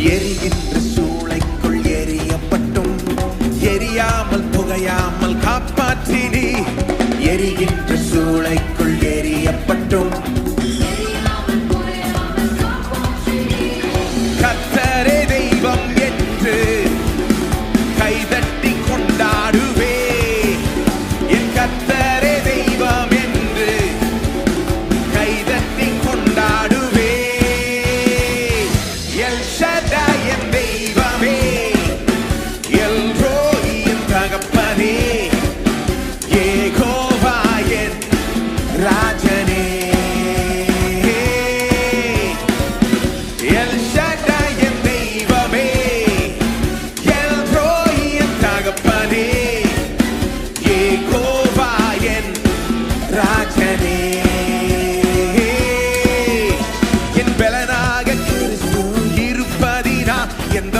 எரிகின்ற சூளைக்குள் எரியப்பட்டும் எரியாமல் புகையாமல் காப்பாற்றினி. எரிகின்ற சூளைக்குள் எரியப்பட்டும் கர்த்தரே தெய்வம் என்று கைதட்டி கொண்டாடுவே. என் கர்த்தரே தெய்வம் என்று கைதட்டி கொண்டாடுவே. எல் ஷடாய் என் தெய்வமே, எல் ரோய் என் தகப்பனே, யெகோவா என் ராஜனே. எல் ஷடாய் என் தெய்வமே, எல் ரோய் என் தகப்பனே, யெகோவா என் ராஜனே. என் பலனாக கிறிஸ்து இருப்பதினா எந்த